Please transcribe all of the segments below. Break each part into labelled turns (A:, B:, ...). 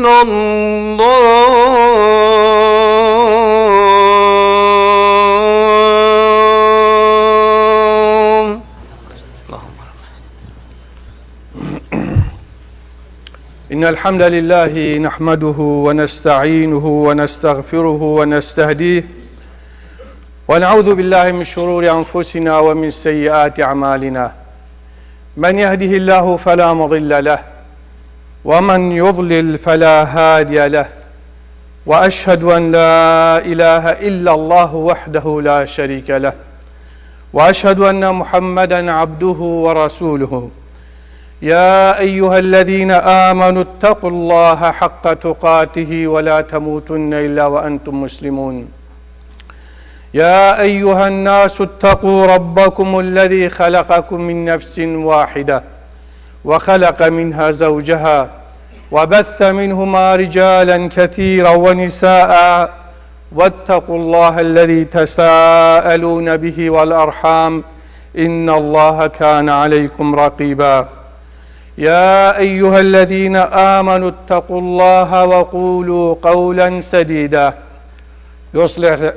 A: إلا الله. إن الحمد لله نحمده ونستعينه ونستغفره ونستهديه ونعوذ بالله من شرور أنفسنا ومن سيئات أعمالنا. من يهده الله فلا مضل له ومن يضلل فلا هادي له، وأشهد أن لا إله إلا الله وحده لا شريك له، وأشهد أن محمدا عبده ورسوله. يا أيها الذين آمنوا اتقوا الله حق تقاته ولا تموتن إلا وأنتم مسلمون. يا أيها الناس اتقوا ربكم الذي خلقكم من نفس واحدة وخلق منها زوجها وبث منهما رجالا كثيرا ونساء، واتقوا الله الذي تساءلون به والأرحام إن الله كان عليكم رقيبا. يا أيها الذين آمنوا اتقوا الله وقولوا قولا سديدا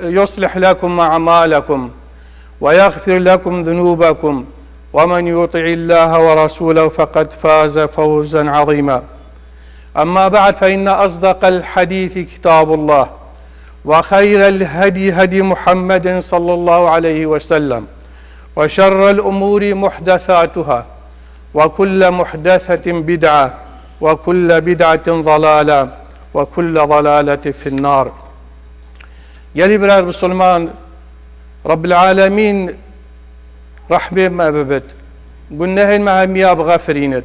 A: يصلح لكم أعمالكم ويغفر لكم ذنوبكم، ومن يطع الله ورسوله فقد فاز فوزا عظيما. أما بعد، فإن أصدق الحديث كتاب الله، وخير الهدي هدي محمد صلى الله عليه وسلم، وشر الأمور محدثاتها، وكل محدثة بدعة، وكل بدعة ضلالة، وكل ضلالة في النار. Geli birer Müslüman, Rabbil Alemin rahmet mebebet, günnehin mehemmiya bğafirinet.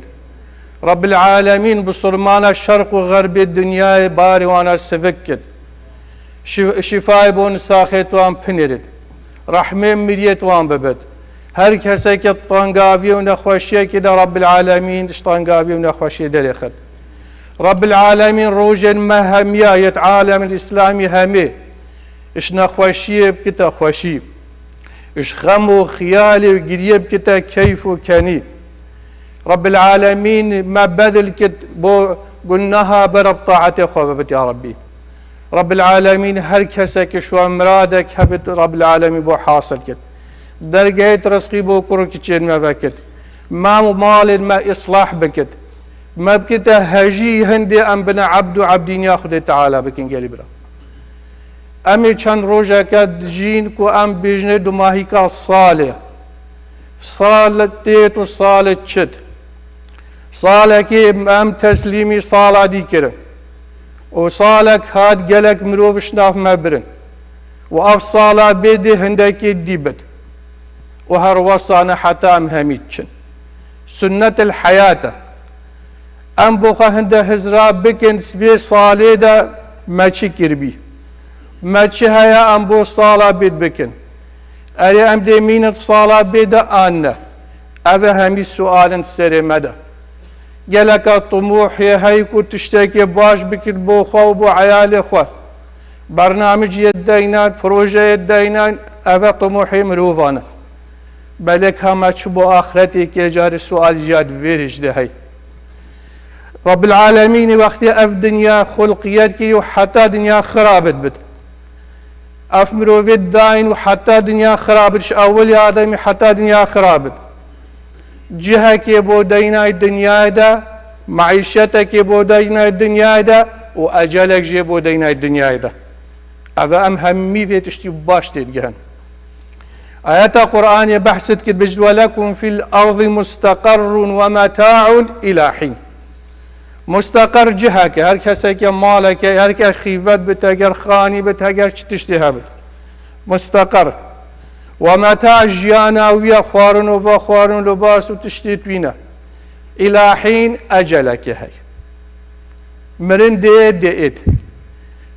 A: Rabbil Alemin Müslümana şark ve garbi dünyayı bari wana sevekket. Şifayı bon sahit wan pinirit. Rahmet miriyet wan bebet. Herkese ki tangavi ve nekhoşiye ki de Rabbil Alemin tangavi ve nekhoşiye dereket. Rabbil Alemin rojen mehemmiya yet alemin İslami hemi. إيش نخوشيه بكتا خوشي، إيش غم وخيالي وقريه بكتا كيف وكاني. رب العالمين ما بذل كت بو قلناها برب طاعته خوبت يا ربي. رب العالمين هركسك شو مرادك هبت رب العالمين بو حاصل كت. درجات رزقي بو كرك تشين ما بكت. ما مال ما إصلاح بكت. ما بكتا هجي هندي أم بنا عبدين ياخذ تعالى بكين قالي برا. أمي چند روزه که جین کو ام بیجنه دو ماهی کا سال تیت و سال چت سال که ام تسلیمی سال عادی کرد و سال هاد گلک مروفش ناف مبرن و اف سال بیده هندکی دیبد و هر وصانه حتى ام همید چن سنت الحياة ام بوخه هنده هزرا بکن سبی ساله دا مچی کربی ما هيا أم بو صلاة بيد بكن أري أم ديمين الصلاة بيد آنه أذا همي سؤال سرمدا جلك طموح هيكو تشتكي باش بكن بو خو بو عيال خو برنامج يدينان بروجة يدينان أذا طموحي مروفانا بلك هما بو آخرتي كي جاري سؤال جاد فيرج ده هي رب العالمين وقت أف دنيا خلقيات كي وحتى دنيا خرابت بد أفمرو في الدين وحتى دنيا خرابت أول آدمي حتى دنيا خرابت جهة كي بودينا الدنيا دا معيشتك كي بودينا الدنيا دا وأجلك جي بودينا الدنيا دا أذا أم همي في تشتي باش تلقان آيات القرآن بحثت كد بجد ولكم في الأرض مستقر ومتاع إلى حين. مستقر جهك هر کسی که مالك هر که خیفت بتاگر خانی بتاگر چی تشتیه بد مستقر و متاع جیانا ویا خوارن و خوارن لباس و تشتیت وینا الى حين اجلك هي مرن ديت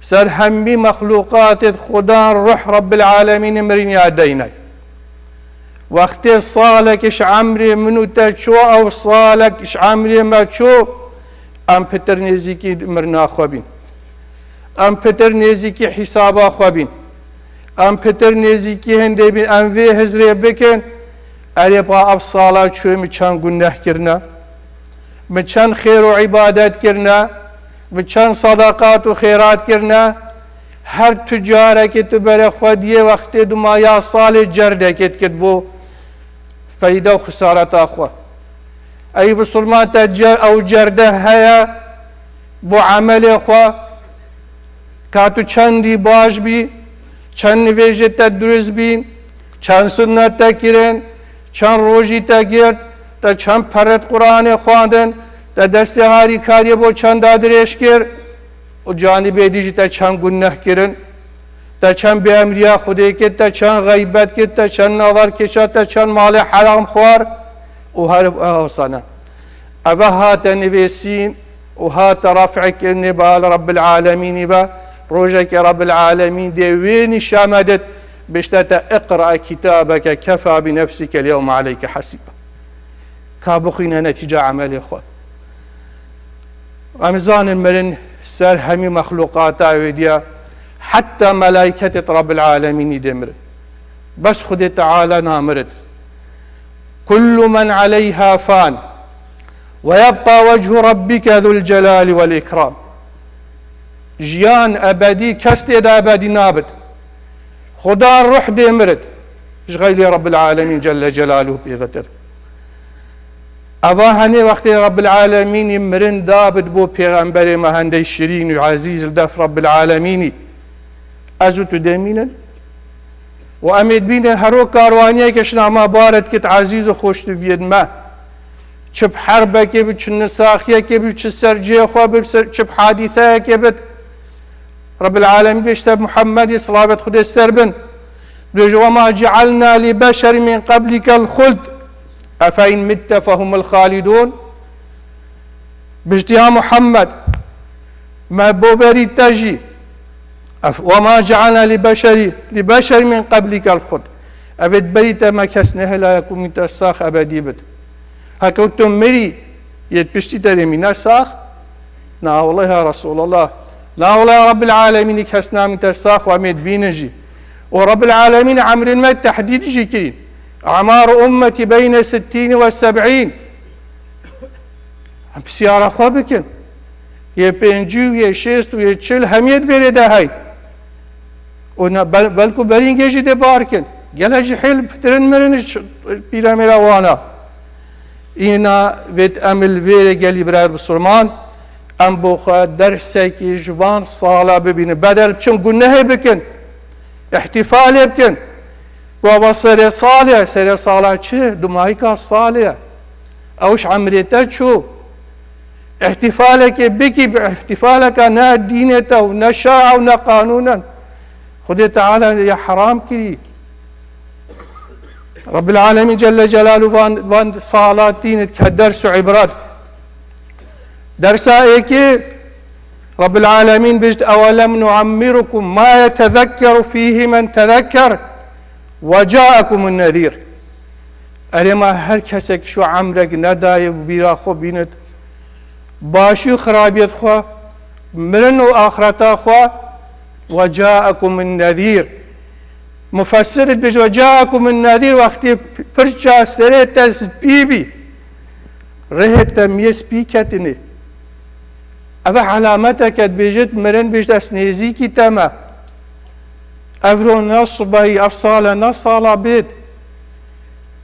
A: سر همي مخلوقات خدا روح رب العالمين مرن يدينا وقت صالك اش عمري منو تشو او صالك اش عمري ما تشو ام پتر نزیکی مرنا خوابین ام پتر نزیکی حسابا خوابین ام پتر نزیکی هنده بین ام وی هزره بکن اری با افصالا چوی مچان گناه کرنا مچان خیر و عبادت کرنا بچەند سەدەقات و خێراتکردە هەر توجارێکی تو بەرە خوا دیێ وەختێ دومایا ساڵێ جەردێکت کرد بۆ فەیدە و خسارەتا خوا ئەی بسڵماتە ئەو جەردە هەیە بۆ عەمەلێ خوا کاتو چەندی باش بی چەند نوێژێتە دروست بین چەند سنەتە کرێن چەند ڕۆژی تەگرت تا چەند پەرەت قورئانێ خواندن تا دەستی هاری کاریە بۆ چەندا درێژ کرد و جانیبێ دیژی تا چەند گونەح کردن تا چەند بێئەمریە خودێ کرد تا چەند غەیبەت کرد تا چەند نەظەر کێشا تا چەند ماڵی حەرام خوار و هەر ئەوسانە ئەوە هاتە نوێسین و هاتە ڕەفعکردنێ بە رەب العالەمینی بە ڕۆژێکی رەب العالەمین دێ وێنی شامەدت بشتە اقرأ كتابك كفى بنفسك اليوم عليك حسيبا كابخينا نتيجة عمل خود رمضان المرن سر همي مخلوقات وديا حتى ملائكة رب العالمين دمر بس خد تعالى نامرد كل من عليها فان ويبقى وجه ربك ذو الجلال والإكرام جيان أبدي كستد أبدي نابد خدا روح دمرد غير رب العالمين جل جلاله بيغتر أبا هني وقت رب العالمين مرن دابد بو پیغمبر مهندي شيرين وعزيز الدف رب العالمين أزوت دمينا وأميد بين هرو كاروانية كشنا ما بارد كت عزيز وخوش تفيد ما چب حربه كبت چب نساخيه كبت چب سرجيه خواه بب چب حادثه كبت رب العالمين بيشتب محمد صلابة خد السربن وما جعلنا لبشر من قبلك الخلد أفإن مت فهم الخالدون بجتها محمد ما بوبري تجي وما جعلنا لبشر من قبلك الخلد أفد بريت ما كسنه لا يكون من تساخ أبدي بد هكوتم مري يتبشتي تري من الساخ لا والله يا رسول الله لا والله يا رب العالمين كسنا من تساخ وأمد بينجي ورب العالمين عمر ما التحديد يجي كريم أعمار أمتي بين 60 و70 بسيارة خوابكن يبنجو يشيستو يتشل هميت فيرده هاي بلكو برين جيجي دي باركن قالها جحيل بترن مرنش بيلا مراوانا إنا بيت أمل فيري قالي براد بسلمان أم بوخا درسك جوان صالة ببين بدل چون قلنا بكن احتفال بكن وابا سري صالة چه دمائكا صالة اوش عمريتا شو احتفالك بكي باحتفالك نا دينتا ونا شاعة ونا قانونا خذ تعالى يا حرام كري رب العالمين جل جلاله وان صالات دينت كدرس عبرات درسا ايكي رب العالمين بجد أولم نعمركم ما يتذكر فيه من تذكر وجاءكم النذير ألما هر كسك شو عمرك نداي بيرا خو بينت باشو خرابيت خو مرنو آخرتا خو وجاءكم النذير مفسر بجد وجاءكم النذير وقتی پرچا سريت سبيبي رهت ميسبي كتني أفا علامتك بيجت مرن بيجت أسنيزي كي تما أفرو نصبي أفصال نصال بيت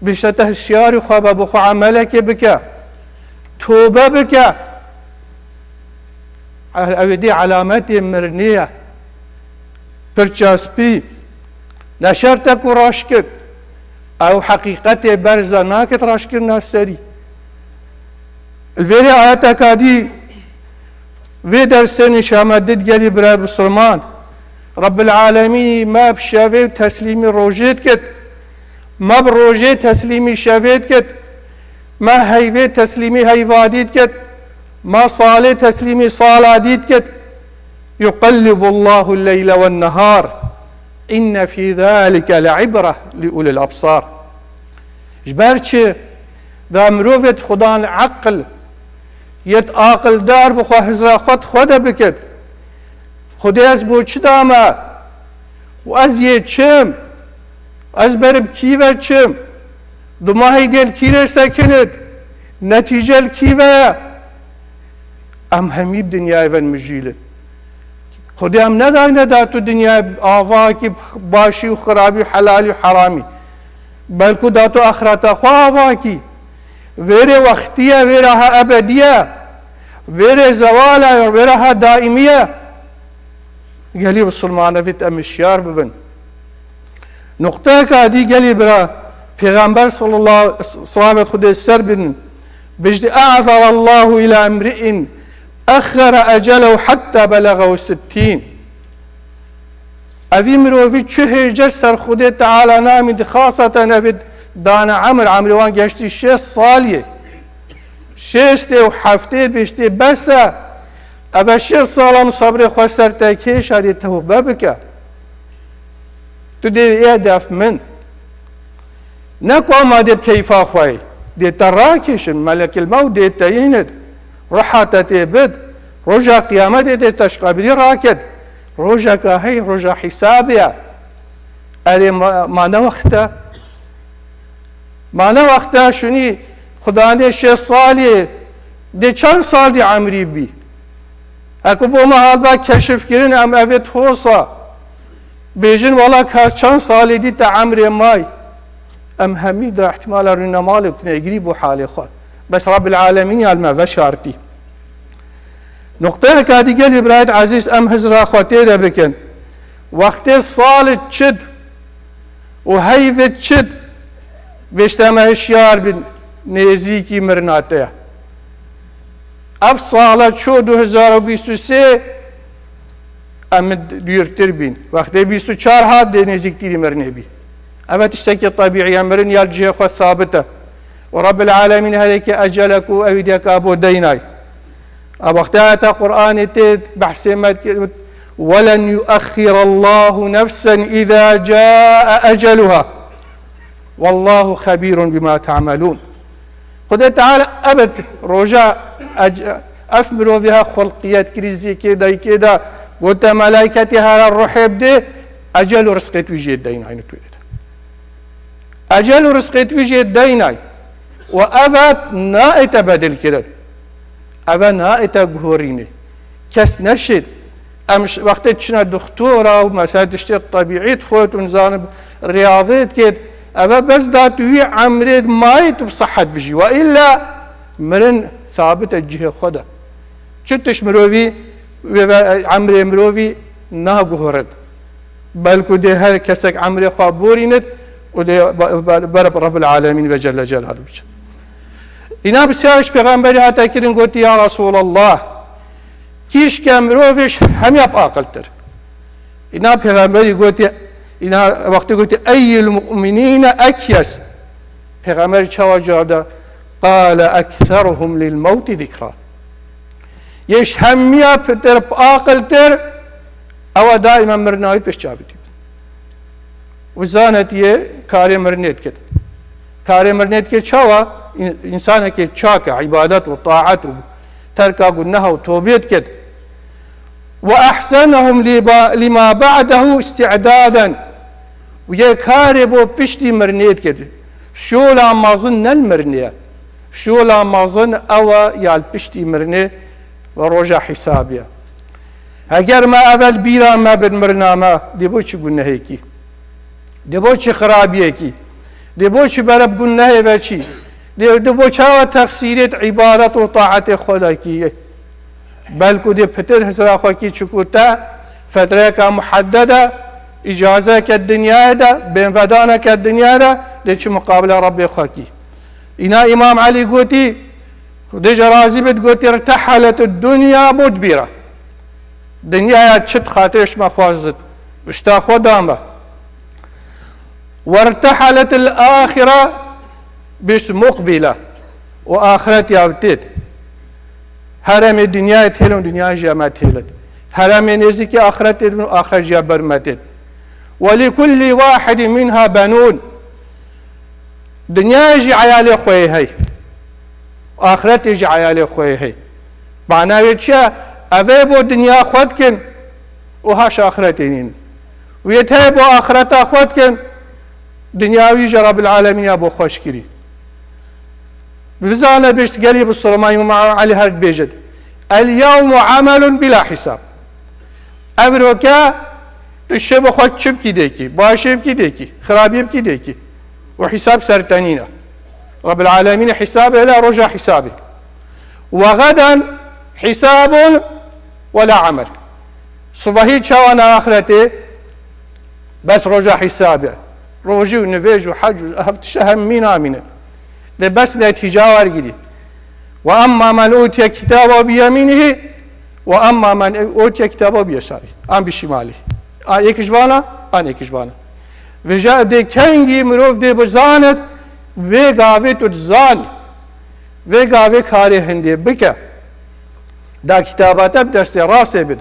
A: بيجت الشيار خواب بخو عملك بك توبة بك أودي علامتي مرنية برجاسبي نشرتك وراشكت أو حقيقتي برزة ناكت راشكت ناسري الفيري آياتك هذه في درسين شامدد قالي براد بسلمان رب العالمين ما بشافي تسليمي روجيت كت ما بروجي تسليمي شافيت كت ما هيفي تسليمي هيفاديت كت ما صالي تسليمي صالاديت كت يقلب الله الليل والنهار إن في ذلك لعبرة لأولي الأبصار جبارتش ذا مروفت خدان عقل يت عاقل دار بخوا هزرا خود بكت خدي از بو چه دامه و از یه چم از برب کیوه چم دو ماهی دل کیره سکند نتیجه کیوه ام همی دنیای ون مجیل خودی ام ندار تو دنیای آوا کی باشی و خرابی و حلالی و حرامی بلکو دا تو آخرت خوا آوا کی ویره وقتیه ویره ها ابدیه ویره زواله ویره ها دائمیه قالي بسلمانه فيت ام الشيار ببن نقطه كادي قالي برا پیغمبر صلى الله صلوات خدي السر بن بجد اعذر الله الى امرئ اخر اجله حتى بلغه 60 افي مروفي چه جسر خدي تعالى نامد خاصه نبد دانا عمر وان گشتي 6 ساليه 6 و 7 بيشتي بس اول 6 سالم صبر خوش سر تاکی شادی توبه بکه تو دی هدف من نکو آماده کیفا خواه دی تراکشن ملک الموت دی تایند رحاتت بد رجا قیامت دی تشقابلی راکد رجا که هی رجا حسابیه اری ما وقتا شونی خدا دی 6 سالی دی چند سال دی عمری بی اکو بو محال با کشف کرن ام اوید حوصا بیجن والا که چند سالی دی تا عمر مای ام همی دا احتمال رنمال کنه اگری بو حال خواه بس رب العالمین یالما وشارتی نقطه که دیگه برایت عزیز ام هزرا خواته دا بکن وقت سال چد و هیوت چد بیشتم هشیار بین نیزی مرناته اف ساله چو 2023 ام دیرتر بین وقتی 24 هات دی نزدیکتری مرنه بی اما تشتكي طبيعي مرن يالجي خو ثابته ورب العالمين هذيك اجلك وايديك ابو ديناي وقتها قران تيت بحسمت ولن يؤخر الله نفسا اذا جاء اجلها والله خبير بما تعملون قد تعالى ابد رجاء افمروا بها خلقيات كريزي كده قلت ملائكتها الرحب دي اجل رزقت وجه الدين عين تولد اجل رزقت وجه الدين وابد نائت بدل كده ابد نائت جهوريني كس نشد امش وقت تشنا دكتوره ومسائل تشتي طبيعي خوت ونزانب رياضيات كده ابد بس داتوي عمريد مايت بصحت بجي والا مرن ثابت الجهه خدا شتش مروي عمري مروي ناغورد بلكو دي هر كسك عمري خابورينت ودي رب العالمين وجل جلاله إنا بسيارش پیغمبری حتی کرن گوتی یا رسول الله کیش که مروفش هم یاب عاقلتر إنا پیغمبری گوتی إنا وقتی گوتی ای المؤمنین اکیس پیغمبری چوا جاده قال اکثرهم للموت ذکرا يش هميا بتر عاقلتر او دائما مرناي پیش جابدي وزانتيه كاري مرنيت كده كاري مرنيت كده چوا انسان كده چاك عبادت وطاعت وترك قنها وتوبيت كده واحسنهم لما بعده استعدادا ويا كاري بو بيشتي مرنيت كده شو لا ما ظن المرنيه شو لا ما ظن او يال بيشتي مرنيه وروجا حسابيا اگر ما اول بیرا ما بالمرنا ما دبو چی گناه کی دبو چی خرابیه کی دبو چی برب گناه و چی دبو چا تقصیرت عبادت و طاعت خدا کی بلکو دی پتر حسرا خو کی چکوتا فتره کا محدده اجازه کا دنیا ده بین ودانه کا دنیا ده دی چ مقابله رب خو کی اینا امام علی گوتی خدي جرازي بتقول ارتحلت الدنيا مدبرة دنيا تشد خاطرش ما خوازت اشتاخو دامة وارتحلت الآخرة بش مقبلة وآخرتي عبتت هرم الدنيا تهلون دنيا جامع تهلت هرم نزيك آخرتي من آخر جابر متت ولكل واحد منها بنون دنيا جي عيالي خوي هي آخرت يجي عيالي خوي هي معناه چه اوه بو دنیا خود کن وهاش آخرتين ويتهي بو آخرتا خود کن دنیاوی رب العالمين بو خوش كري بزانا بيشت قالي بالصرماني ومع علي هرد بيجد اليوم عمل بلا حساب أبروكا الشب خود شب كي ديكي باشب كي ديكي خرابيب كي ديكي وحساب سرتانينا رب العالمين حسابه لا رجع حسابه وغدا حساب ولا عمل صباحي شوانا آخرته بس رجع حسابه روجي ونفيج وحج هفت شهم مين آمنه ده بس نتيجة ورقدي وأما من أوتي كتابه بيمينه وأما من أوتي كتابه بيساره أم بشماله يكشبانا أنا يكشبانا وجاء ده كنجي مروف ده بزانت وقاوه تزاني وقاوه كاره هنده بك دا كتابات بدست راسه بد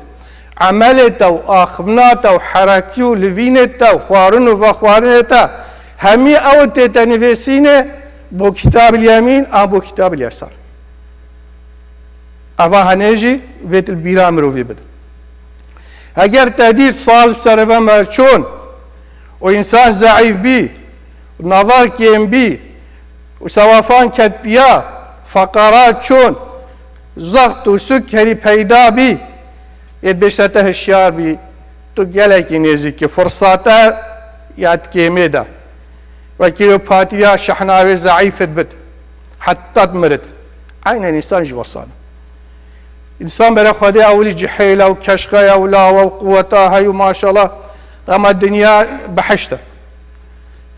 A: عملتا وآخفناتا وحركي ولفينتا وخوارن وخوارنتا همي أول تتنفسينه بو كتاب اليمين أو بو كتاب اليسار أفا هنجي ويت البيرام روفي بد اگر تهديد صالب سرفا مرچون وإنسان ضعيف بي ونظر كيم بي وسوافان كتبيا فقرات چون زغط وسكري پیدا بي يتبشته الشيار بي تو گلکی نزدیک فرصاتا یاد کیمه دا وكيلو باتيا شحناوي ضعيفة بد حتى تمرد عين الإنسان جوصان إنسان برا خدي أولي جحيلة وكشخة ولا وقوتها هاي وما شاء الله أما الدنيا بحشته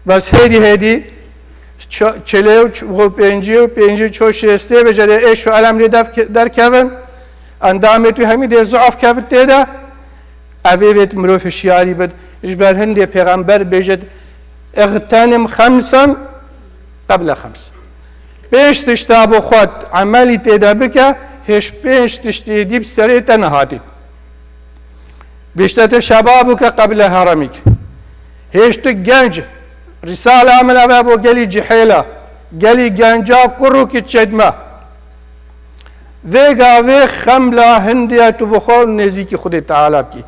A: بس هدي چلو و پنجی چوش رسته بجره ایش و علم لی در کفن اندامه توی همی ده ضعف کفت ده اوی بیت مروف شیاری بد اجبر هنده پیغمبر بجد اغتنم خمسا قبل خمس پیش تشتابو خود عملی تیده بکه هش پیش تشتی بسری تنهاتی بیشتر شبابك قبل هرمك هش تو گنج رسالة من أبو قالي جحيلة قالي جنجا كرو كتشدما ذيقا ذي خملا هندية تبخور نزيكي خدي تعالى بكي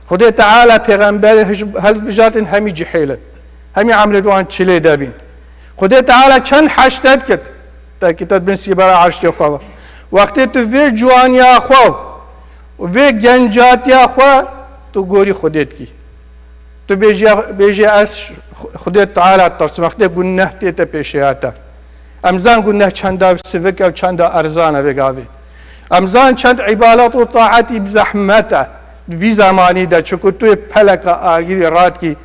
A: خدي تعالى پیغمبر هل بجاتن همي جحيلة همي عملت وان تشلي دابين خدي تعالى چند حشتت كت تا كتاب بن سيبارا عرشي خواه وقتی تو في جواني خواه وفي جنجات خواه تو گوري خديت كي تو بيجي أس خديت تعالى ترسم وقتی گناه تيتا پیشياتا امزان گناه چندا سفك او چندا ارزانا بگاوي امزان چند عبادات و طاعتي بزحمتا في زماني دا چكو توی پلکا آگیری رات کی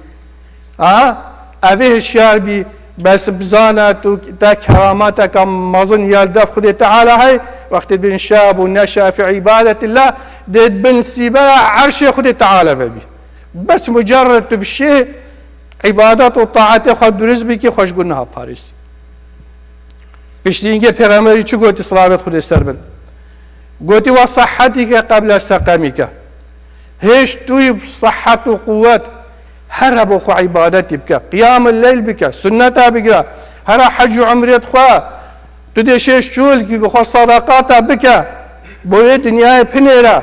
A: اوه الشيار بي بس بزانا تو تا كراماتا كمظن يالدف خدي تعالى هاي وقت بن شاب ونشا في عبادة الله ديد بن سيبا عرش خدي تعالى ببي بس مجرد تبشي عبادات وطاعات خد رزبك خوش قلناها باريس بشتينجي پیغمبري چو قوتي صلابت خدي سربن قوتي وصحتك قبل سقمك هيش توي صحة وقوات هر بخو عبادتي بك قيام الليل بك سنتها بك هر حج عمريت خوا تدي شيش شول كي بخو صدقاتها بك بوي دنيا بنيرا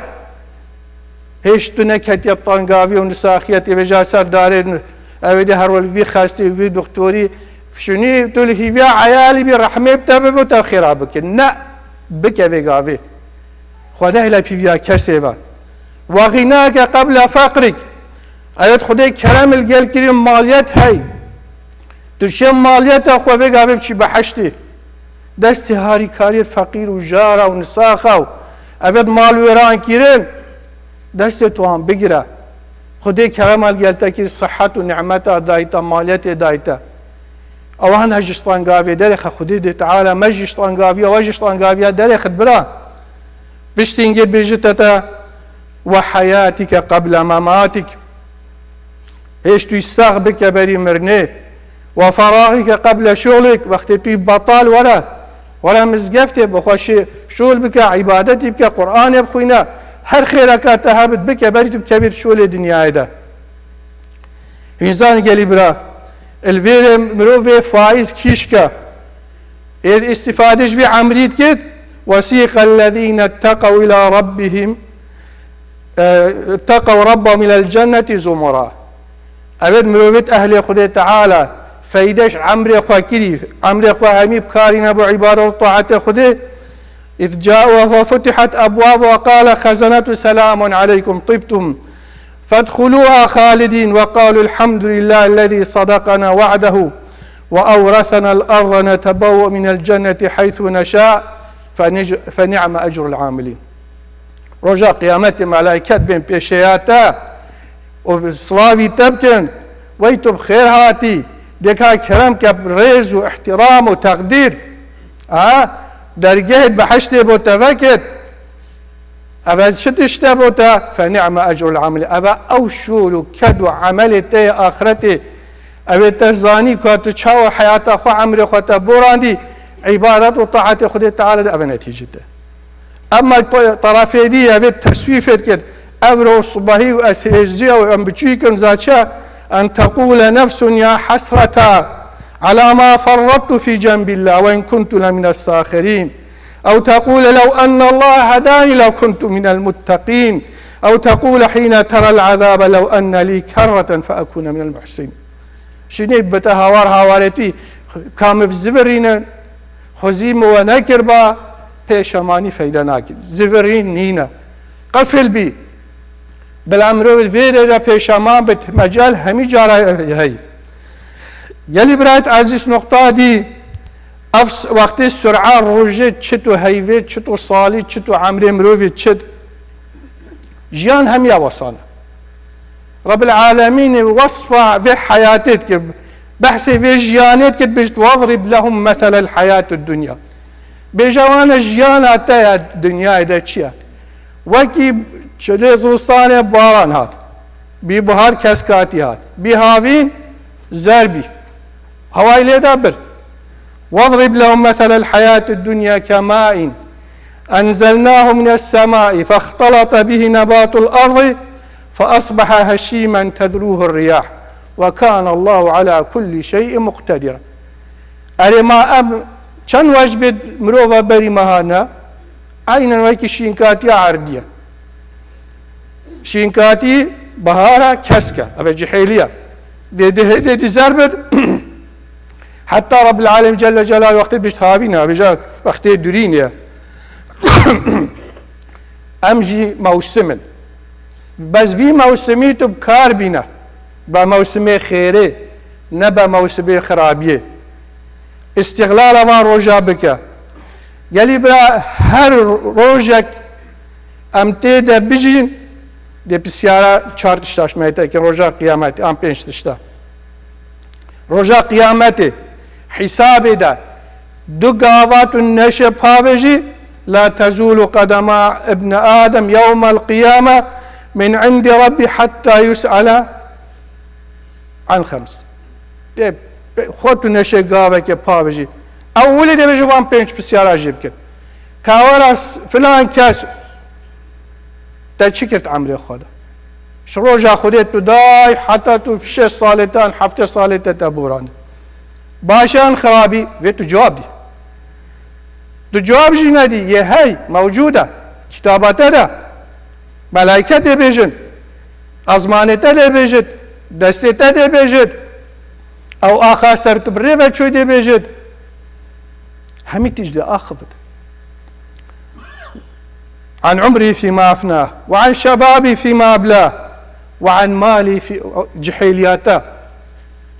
A: هيش تنكت يطنقافي ونساخيتي بجا سردارين اويدي هرول في خاستي في دكتوري شني تلهي في عيالي برحمه بتابه وتاخيرها بك نا بك بقافي خدا الى بيفيا كسبا وغناك قبل فقرك ايات خدای کرم الگل کریم مالیت هی ترشم مالیت اخوه بگه بچی بحشتی دستی هاری کاری فقیر و جارا و نساخه و اوید مال ویران کرین دست تو هم بگیره خدای کرم الگل تکیر صحت و نعمت دایتا مالیت دایتا اوان هجشتان گاوی درخ خدای دی تعالی مجشتان گاوی و هجشتان گاوی درخ برا بشتینگی بجتتا وحياتك قبل مماتك هيش توي الساغ بك بري مرني وفراغك قبل شغلك وقت توي بطال ولا مزقفتي بخوش شغل بك عبادتي بك قرآن بخوينا هر خيرك تهابت بك بري تبكبير شغل الدنيا ده إنسان قالي برا الفير مروفي فائز كيشكا الاستفادش في عمريت كت وسيق الذين اتقوا إلى ربهم اتقوا ربهم إلى الجنة زمرا أبد مروفت أهل خدای تعالى فايدش عمري أخوة كري عمري أخوة همي بكارين أبو عبادة وطاعة خدای إذ جاءوا وفتحت أبواب وقال خزنة سلام عليكم طبتم فادخلوها خالدين وقالوا الحمد لله الذي صدقنا وعده وأورثنا الأرض نتبوأ من الجنة حيث نشاء فنعم أجر العاملين. رجاء قيامت ملائكت بين بيشياتا وصلاوي تبكن ويتو بخير هاتي ديكا كرم كبريز واحترام وتقدير درجه بحشت بوتا وكت أبا شتشتا بوتا فنعم أجر العاملين. أبا أوشول كدو عملتي آخرتي أبا تزاني كاتو تشاو حياة أخو عمري أخو تبوراندي عبادة وطاعة خدي تعالى أبا نتيجته. أما طرفي دي أبا تسويفت كد أبرو الصباحي وأسهجي وأنبتشيكم ذاتشا أن تقول نفس يا حسرة على ما فرطت في جنب الله وإن كنت لمن الساخرين، أو تقول لو أن الله هداني لو كنت من المتقين، أو تقول حين ترى العذاب لو أن لي كرة فأكون من المحسنين. شنو بتهوار هوارتي كام بزفرين خزيم ونكر با بيشماني فايدة ناكد زفرين نينا قفل بي بالامر فيرا بيشمان بمجال همي جارة هي يلي برات عزيز نقطة دي وقت السرعة روجة چتو هيوه چتو صالي چتو عمري مروفي چت جيان هم يا وصانا رب العالمين وصفة في حياتك بحثي في جيانتك بيجت واضرب لهم مثل الحياة الدنيا بجوان جيانات الدنيا دا چيا وكي چلي زوستان باران هات بي بهار كسكاتي هات بي هاوين زربي هواي لي دابر واضرب لهم مثل الحياة الدنيا كماء أنزلناه من السماء فاختلط به نبات الأرض فأصبح هشيما تذروه الرياح وكان الله على كل شيء مقتدرا. أرما چند وجبت مروفا بري مهانا عينا ويكي شينكاتي عردية شينكاتي بهارا كسكا أبا جحيلية دي زربت حتى رب العالمين جل جلاله وقت بيشت هابينا بجا وقت درينيا أمجي موسمن بس في موسمي بكار بينا بموسمي خيري نبا موسمي خرابيه استغلال ما روجا بك يلي برا هر روجك امتيدا بجين دي بسيارة چار تشتاش ميتا كي روجا قيامتي ام پنج تشتا روجا قيامتي حساب دا دو قاوات النشب هاوجي لا تزول قدم ابن آدم يوم القيامة من عند ربي حتى يسأل عن خمس دي خودتو نشه قاوه که پا بجی اولی ده بجی وان پنج بسیارا جیب کن کاوراس فلان کس ده چی کرد عمری خدا شروجا خودت تو دای حتی تو 6 سالتان 7 سالتان تبوران باشان خرابی و تو جواب دی تو جواب جی ندی یه هی موجوده کتابات ده ملائکه ده بجن ازمانته ده بجد دسته ده بجد او آخر سر تبري بچو دي بيجد همي تجد آخبت عن عمري فيما أفناه وعن شبابي فيما أبلاه وعن مالي في جحيلياته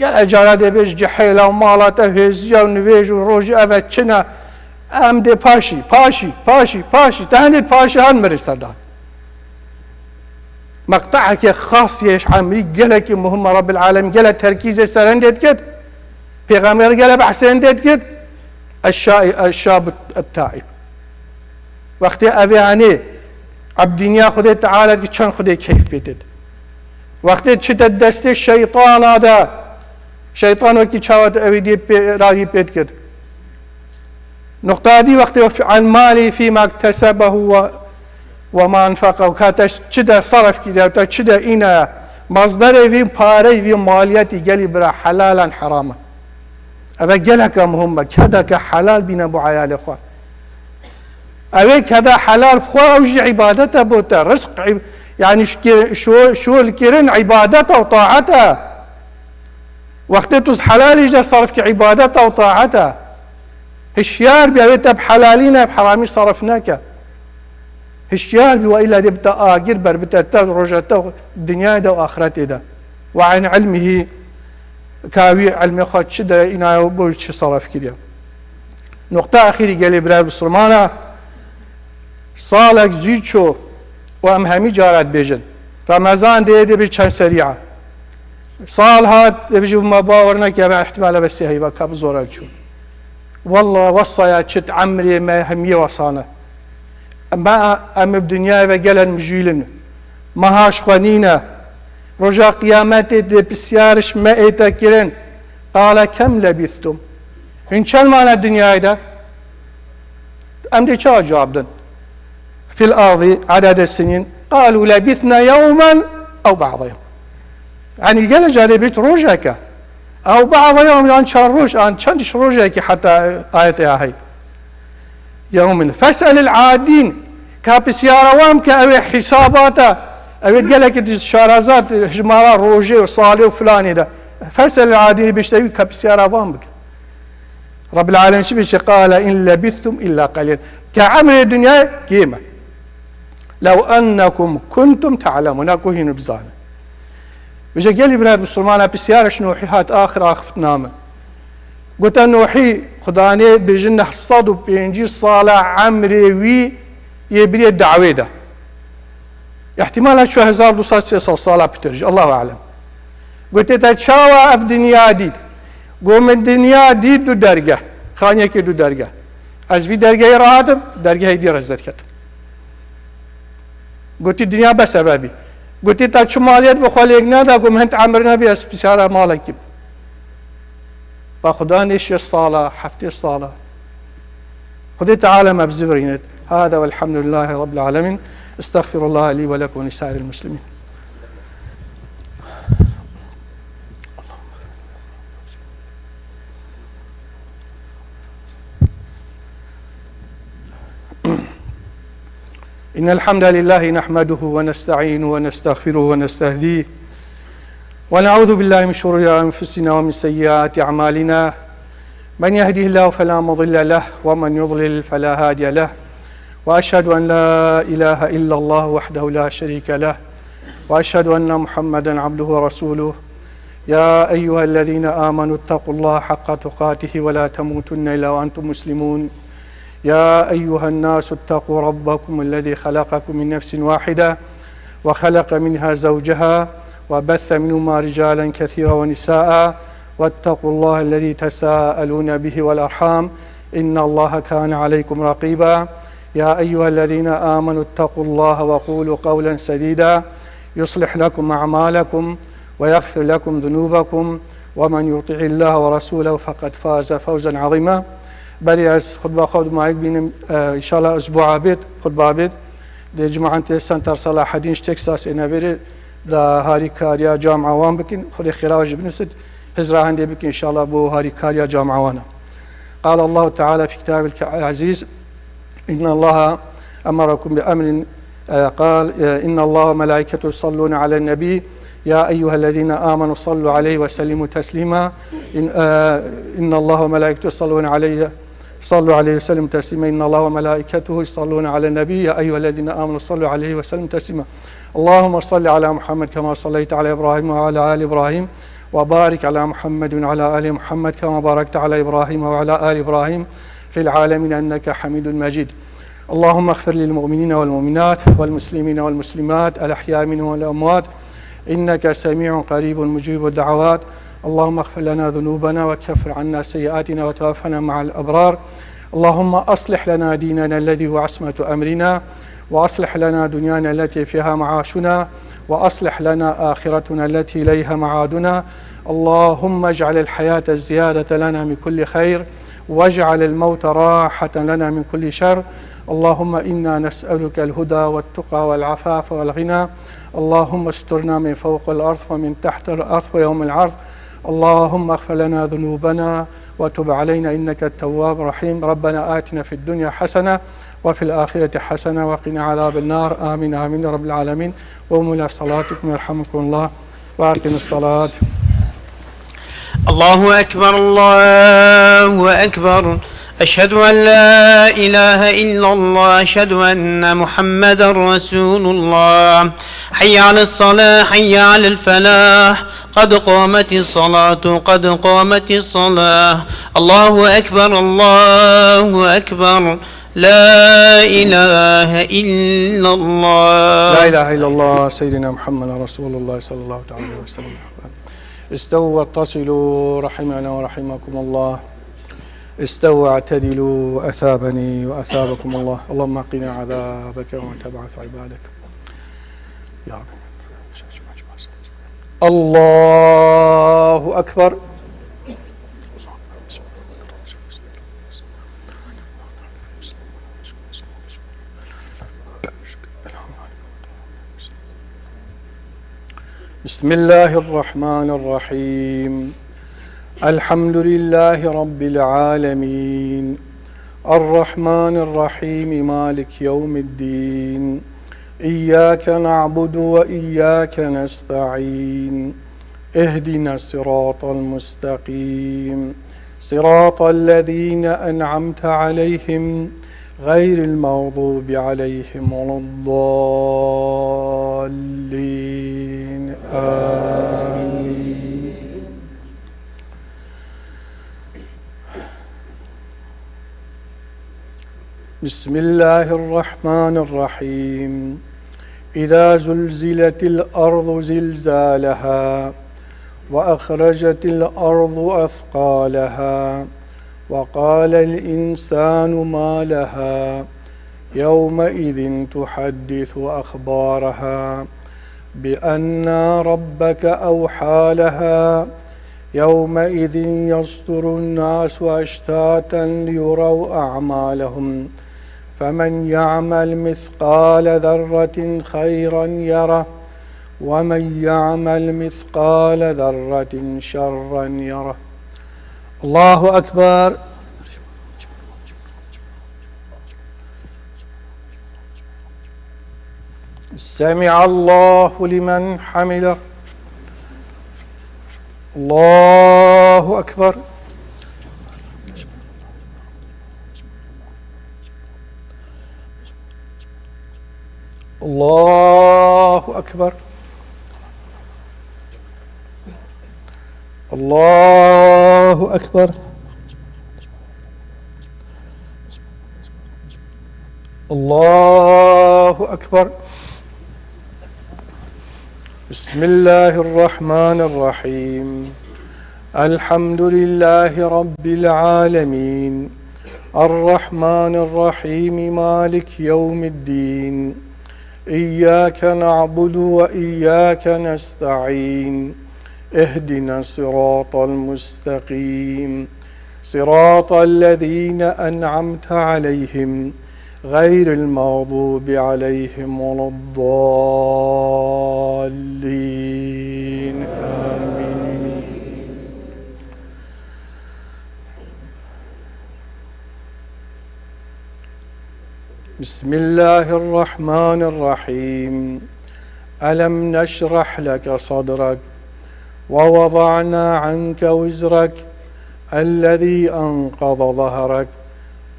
A: قال أجارة دي بيج جحيلة ومالاته هزيا ونفيج وروجي أفتشنا أم دي باشي باشي باشي باشي تهندي باشي هنمري سردان مقطعك خاص يش عمري قالك مهم رب العالمين قال تركيز سرندت كد پیغمبر قال بحسندت كد الشاب التائب وقت أبياني عبدنيا خده تعالى كان خده كيف بيتد وقت چت دست الشيطان هذا شيطان وقت چاوت أبيدي راوي بيت كد نقطة دي وقت عن مالي فيما اكتسبه وما انفقه وكاتش چدا صرف كده تا چدا إنا مصدر في باري في مالياتي قالي برا حلالا حراما أبا قالك مهمة كذا كحلال بين أبو عيال إخوان أبا كذا حلال خوا أوجي عبادته بوتا رزق يعني شو الكرن عبادته وطاعته وقت حلال يجي صرف كعبادته وطاعته هشيار بيتا بحلالينا بحرامي صرفناك هشيار بي وإلا دي بتا آقر بر بتا رجعتا الدنيا دا وآخرته دا وعن علمه كاوي علمي خواد شده إنا بوش صرف كريا نقطة أخيرة قال إبراهيم بسلمانة صالك زيتشو وأم همي جارات بيجن رمضان دي بيجن سريعة صال هات بيجي ما باورنا كيا احتمال بس هي بكاب زورك شو والله وصايا شت عمري ما همية وصانا ما أم بدنيا وجلن مجيلن ما هاش خنينا رجع قيامته بسيارش ما إتكرن قال كم لبثتم إن شاء الله الدنيا هيدا أم دي شو جوابدن في الأرض عدد السنين قالوا لبثنا يوما أو بعض يوم يعني قال جانبيت روجك أو بعض يوم عن شهر روج عن شندش روجك حتى آية هاي يوم فاسأل العادين كابسيارة وام كأوي حساباته أوي قال لك شارزات جمارة روجي وصالي وفلاني ده فاسأل العادين بيشتوي كابسيارة وام بك رب العالمين شبيش قال إن لبثتم إلا قليل كعمل الدنيا كيما لو أنكم كنتم تعلمون أكو هنا بزانة بيجي قال ابن بسلمان بسيارش نوحي هات آخر آخفت نامه قلت نوحي خداني بيجن حصاد وبينجي صالة عمري وي يبري الدعوة ده احتمال شو 1200 صالة بترجع الله أعلم قلت تتشاوى في دنيا ديد قوم الدنيا ديد دو درجة خانية كي دو درجة از في درجة راتب درجة هيدي رزت كت قلت الدنيا بسببي قلت تا شو ماليات بخاليك نادا قوم هنت عمرنا بيس بسيارة مالك كيب باخدان ايش الصلاة حفتي الصلاة خذي تعالى مبزورينت هذا والحمد لله رب العالمين استغفر الله لي ولكم ولسائر المسلمين إن الحمد لله نحمده ونستعينه ونستغفره ونستهديه ونعوذ بالله من شرور أنفسنا ومن سيئات أعمالنا من يهده الله فلا مضل له ومن يضلل فلا هادي له وأشهد أن لا إله إلا الله وحده لا شريك له وأشهد أن محمدا عبده ورسوله يا أيها الذين آمنوا اتقوا الله حق تقاته ولا تموتن إلا وأنتم مسلمون يا أيها الناس اتقوا ربكم الذي خلقكم من نفس واحدة وخلق منها زوجها وبث منهما رجالا كثيرا ونساء واتقوا الله الذي تساءلون به والأرحام إن الله كان عليكم رقيبا يا أيها الذين آمنوا اتقوا الله وقولوا قولا سديدا يصلح لكم أعمالكم ويغفر لكم ذنوبكم ومن يطع الله ورسوله فقد فاز فوزا عظيما بلی از خطبه خود معیق بینیم انشالله اسبوع عبید خطبه عبید ده جماعت سنتر صلاح الدین تكساس اینویری ده هاری کاریا جامعه وان بکن خود خراج بنسد هزرا هندی بکن انشالله بو هاری کاریا جامعه وانا قال الله تعالى في كتابه العزيز إن الله أمركم بأمر قال إن الله وملائكته يصلون على النبي يا أيها الذين آمنوا صلوا عليه وسلموا تسليما إن الله وملائكته يصلون عليه صلوا عليه وسلم تسليما إن الله وملائكته يصلون على النبي يا أيها الذين آمنوا صلوا عليه وسلم تسليما اللهم صل على محمد كما صليت على إبراهيم وعلى آل إبراهيم وبارك على محمد وعلى آل محمد كما باركت على إبراهيم وعلى آل إبراهيم في العالمين إنك حميد مجيد اللهم اغفر للمؤمنين والمؤمنات والمسلمين والمسلمات الأحياء منهم والأموات إنك سميع قريب مجيب الدعوات اللهم اغفر لنا ذنوبنا وكفر عنا سيئاتنا وتوفنا مع الأبرار اللهم أصلح لنا ديننا الذي هو عصمة أمرنا وأصلح لنا دنيانا التي فيها معاشنا وأصلح لنا آخرتنا التي إليها معادنا اللهم اجعل الحياة زيادة لنا من كل خير واجعل الموت راحة لنا من كل شر اللهم إنا نسألك الهدى والتقى والعفاف والغنى اللهم استرنا من فوق الأرض ومن تحت الأرض ويوم العرض اللهم اغفر لنا ذنوبنا وتب علينا إنك التواب الرحيم ربنا آتنا في الدنيا حسنة وفي الآخرة حسنة وقنا عذاب النار آمين آمين رب العالمين وقوموا إلى صلاتكم يرحمكم الله وأقم الصلاة
B: الله أكبر الله أكبر أشهد أن لا إله إلا الله أشهد أن محمدا رسول الله حي على الصلاة حي على الفلاح قد قامت الصلاة قد قامت الصلاة الله أكبر الله أكبر لا إله إلا الله.
A: لا إله إلا الله سيدنا محمد رسول الله صلى الله عليه وسلم. استووا واتصلوا رحمنا ورحمكم الله. استووا اعتدلوا أثابني وأثابكم الله. اللهم قنا عذابك وتبعث عبادك يا رب. الله أكبر. بسم الله الرحمن الرحيم. الحمد لله رب العالمين الرحمن الرحيم مالك يوم الدين إياك نعبد وإياك نستعين اهدنا الصراط المستقيم صراط الذين أنعمت عليهم غير المغضوب عليهم ولا الضالين آمين. بسم الله الرحمن الرحيم. إذا زلزلت الأرض زلزالها وأخرجت الأرض أثقالها وقال الإنسان ما لها يومئذ تحدث أخبارها بأن ربك أوحى لها يومئذ يصدر الناس أشتاتا ليروا أعمالهم فمن يعمل مثقال ذرة خيرا يره ومن يعمل مثقال ذرة شرا يره. الله أكبر. سمع الله لمن حمده. الله أكبر. الله أكبر. الله أكبر. الله أكبر. بسم الله الرحمن الرحيم. الحمد لله رب العالمين الرحمن الرحيم مالك يوم الدين إياك نعبد وإياك نستعين اهدنا الصراط المستقيم صراط الذين أنعمت عليهم غير المغضوب عليهم ولا الضالين آمين. بسم الله الرحمن الرحيم. ألم نشرح لك صدرك ووضعنا عنك وزرك الذي أنقض ظهرك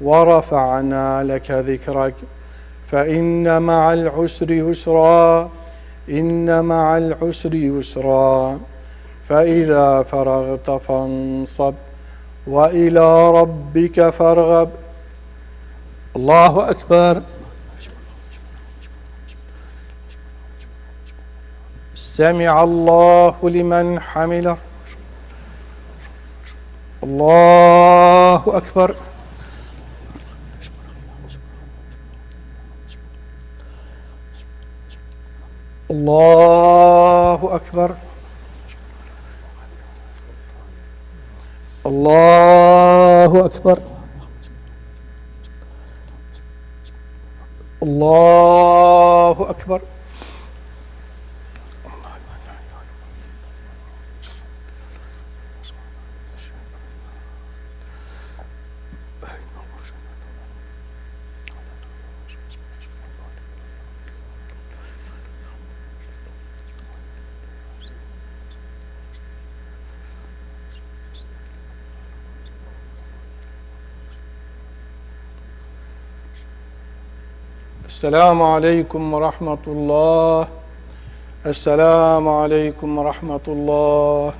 A: ورفعنا لك ذكرك فإن مع العسر يسرا إن مع العسر يسرا فإذا فرغت فانصب وإلى ربك فارغب. الله أكبر. سمع الله لمن حمده. الله أكبر. الله أكبر. الله أكبر. الله أكبر. السلام عليكم ورحمة الله. السلام عليكم ورحمة الله.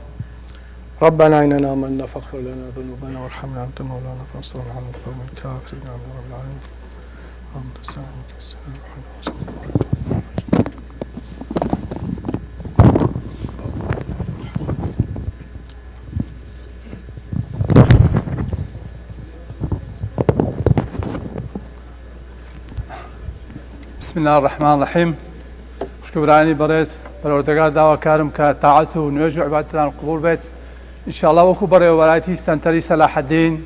A: ربنا إننا آمنا فاغفر لنا ذنوبنا وارحمنا أنت مولانا فانصرنا على القوم الكافرين. آمين يا رب العالمين. اللهم صل وسلم على
C: بسم الله الرحمن الرحيم. شكراني بريس بروردگار دعوة كارم كطاعته ونواجه عبادتنا القبول بيت إن شاء الله وكو بري ولايتي سنتري صلاح الدين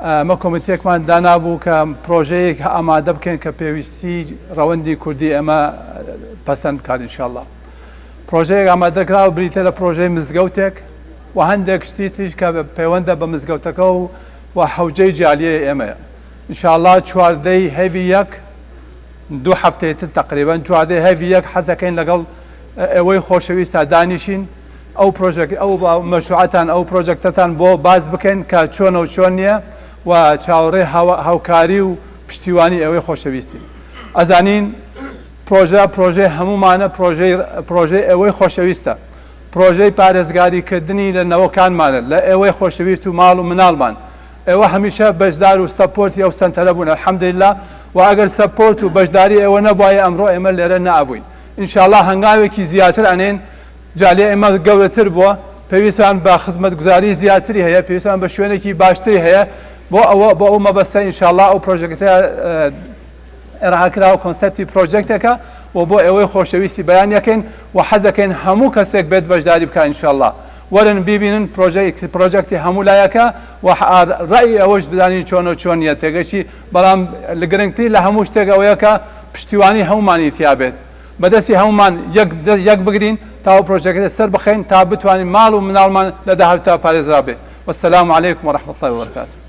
C: ما كوميتيك مان دانا بو كبروجيك أما دبكن كبيوستي رواندي كردي أما پسند كاد إن شاء الله بروجيك أما دركراو بريتلا بروجي مزگوتك وهندك شتيتش كبيوندا بمزگوتكو وحوجي جالية أما إن شاء الله چواردي هيفي يك دو هفته تقریبا جواده هفی یک حزکین لگل اوی خوشویست دانشین او پروژکت او مشروعاتان او پروژکتاتان بو باز بکن که چون و چونیه و چاوره هاوکاری و پشتیوانی اوی خوشویستی ازانین پروژه همومانه پروژه اوی خوشویسته پروژه پارێزگاری کردنی لە نەوەکانمانە لە ئێوەی خۆشەویست و ماڵ و مناڵمان ئێوە هەمیشە بەشدار و سەپۆرتی ئەو سەنتەرە بوون الحەمدوللا و ئەگەر سەپۆرت و بەشداری ئێوە نەبوایە ئەمڕۆ ئێمە لێرە نەئەبووین ئینشاءڵڵا هەنگاوێکی زیاتر ئەنێن جالێ ئێمە گەورەتر بووە پێویستمان بە خزمەتگوزاری زیاتری هەیە پێویستمان بە شوێنێکی باشتری هەیە بۆ ئەو مەبەستە ئینشاءڵڵا ئەو پرۆژەکتە ئێڕاکراوە کۆنسەپتی پرۆژێکتێکە و بۆ ئێوەی خۆشەویستی بەیان یەکەین و حەزەکەین هەموو کەسێک بێت بەشداری بکە ئینشاءڵڵا وەرن بیبینن پرۆژێکتی هەموو لایەکە و ڕای ئەوەش بدانین چۆن و چۆن نیە تێگەشی بەڵام لە گرنگتری لە هەموو شتێک ئەوەیەکە پشتیوانی هەمومانی تیا بێت بەدەستی هەمومان یەک بگرین تا پرۆژەکەتە سەر بخەین تا بتوانین ماڵ و مناڵمان لە داهاتوودا پارێزرا بێت والسلام عليكم ورحمة الله وبركاته.